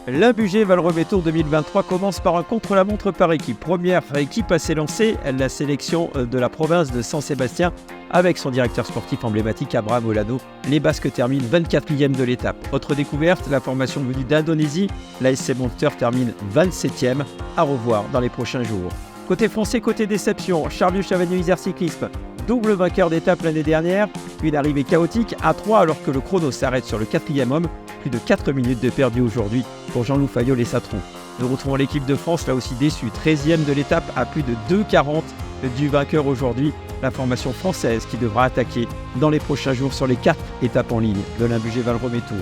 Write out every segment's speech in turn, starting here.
L'Imbugé Val-Rhôme Tour 2023 commence par un contre-la-montre par équipe. Première équipe à s'élancer, la sélection de la province de Saint-Sébastien avec son directeur sportif emblématique Abraham Olano. Les Basques terminent 24e de l'étape. Autre découverte, la formation venue d'Indonésie, l'ASC Monster termine 27e. À revoir dans les prochains jours. Côté français, côté déception, Charlieu-Chavagneux-Isère Cyclisme, double vainqueur d'étape l'année dernière, une arrivée chaotique à 3 alors que le chrono s'arrête sur le 4e homme. Plus de 4 minutes de perdu aujourd'hui pour Jean-Loup Fayol et sa troupe. Nous retrouvons l'équipe de France là aussi déçue, 13e de l'étape à plus de 2,40 du vainqueur aujourd'hui. La formation française qui devra attaquer dans les prochains jours sur les 4 étapes en ligne de l'Imbugé Val-Rhôme Tour.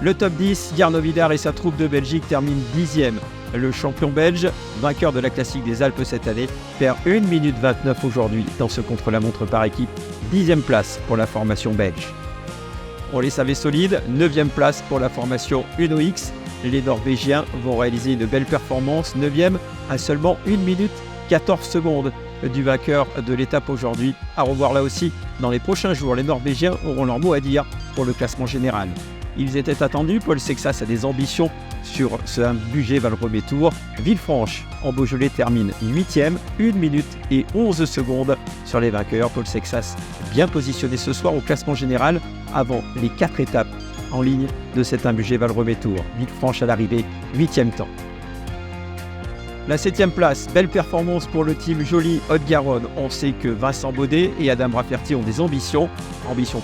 Le top 10, Jarno Vidar et sa troupe de Belgique terminent 10e. Le champion belge, vainqueur de la classique des Alpes cette année, perd 1 minute 29 aujourd'hui dans ce contre-la-montre par équipe. 10e place pour la formation belge. On les savait solides, 9e place pour la formation Uno X. Les Norvégiens vont réaliser une belle performance, 9e à seulement 1 minute 14 secondes du vainqueur de l'étape aujourd'hui. À revoir là aussi dans les prochains jours, les Norvégiens auront leur mot à dire pour le classement général. Ils étaient attendus, Paul Sexas a des ambitions sur ce Imbugé Val-Rhôme Tour. Villefranche en Beaujolais termine 8e, 1 minute et 11 secondes sur les vainqueurs. Paul Sexas bien positionné ce soir au classement général avant les 4 étapes en ligne de cet Imbugé Val-Rhôme Tour. Villefranche à l'arrivée, 8e temps. La 7e place, belle performance pour le team Joly Haute-Garonne. On sait que Vincent Baudet et Adam Rafferty ont des ambitions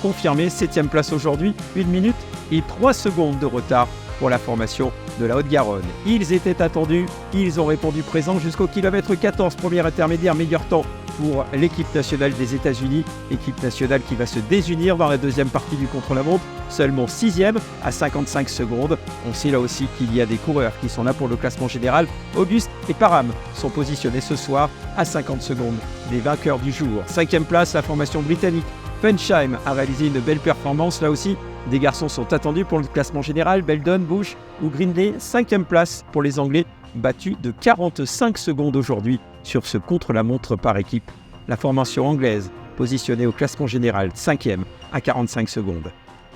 confirmées. 7e place aujourd'hui, 1 minute et 3 secondes de retard pour la formation de la Haute-Garonne. Ils étaient attendus, ils ont répondu présent jusqu'au kilomètre 14, premier intermédiaire, meilleur temps pour l'équipe nationale des États-Unis, équipe nationale qui va se désunir dans la deuxième partie du contre-la-montre, seulement 6e à 55 secondes. On sait là aussi qu'il y a des coureurs qui sont là pour le classement général. Auguste et Parham sont positionnés ce soir à 50 secondes des vainqueurs du jour. 5e place, la formation britannique. Fensheim a réalisé une belle performance là aussi. Des garçons sont attendus pour le classement général. Beldon, Bush ou Grindley. 5e place pour les Anglais, battus de 45 secondes aujourd'hui sur ce contre-la-montre par équipe. La formation anglaise positionnée au classement général, 5e à 45 secondes.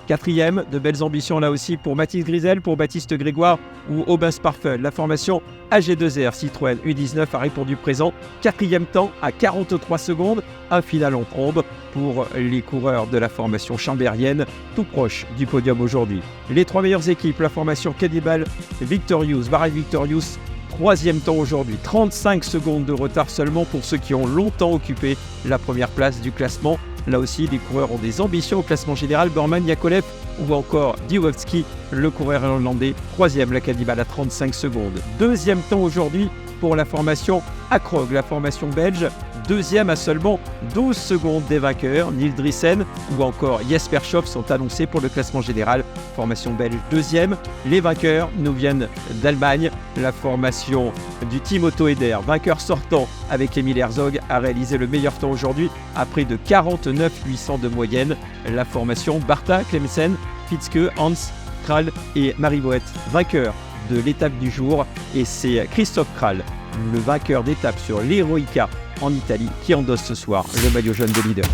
4e, de belles ambitions là aussi pour Mathis Grisel, pour Baptiste Grégoire ou Aubin Sparfel. La formation AG2R Citroën U19 a répondu présent. 4e temps à 43 secondes. Un final en trombe pour les coureurs de la formation chambérienne, tout proche du podium aujourd'hui. Les 3 meilleures équipes, la formation Cannibal Victorious, Bahrain Victorious, 3e temps aujourd'hui. 35 secondes de retard seulement pour ceux qui ont longtemps occupé la première place du classement. Là aussi, les coureurs ont des ambitions au classement général. Borman, Yakolev ou encore Diowowski, le coureur irlandais. 3e, la Cannibal à 35 secondes. 2e temps aujourd'hui pour la formation Akrog, la formation belge. 2e à seulement 12 secondes des vainqueurs. Niels Driessen ou encore Jesper Schoff sont annoncés pour le classement général. Formation belge 2e. Les vainqueurs nous viennent d'Allemagne. La formation du team Otto Eder, vainqueur sortant avec Emil Herzog, a réalisé le meilleur temps aujourd'hui à près de 49 800 de moyenne. La formation Barta, Clemsen, Fitzke, Hans, Kral et Marie Voet, vainqueur de l'étape du jour. Et c'est Christophe Kral, le vainqueur d'étape sur l'Heroica en Italie, qui endosse ce soir le maillot jaune de leader.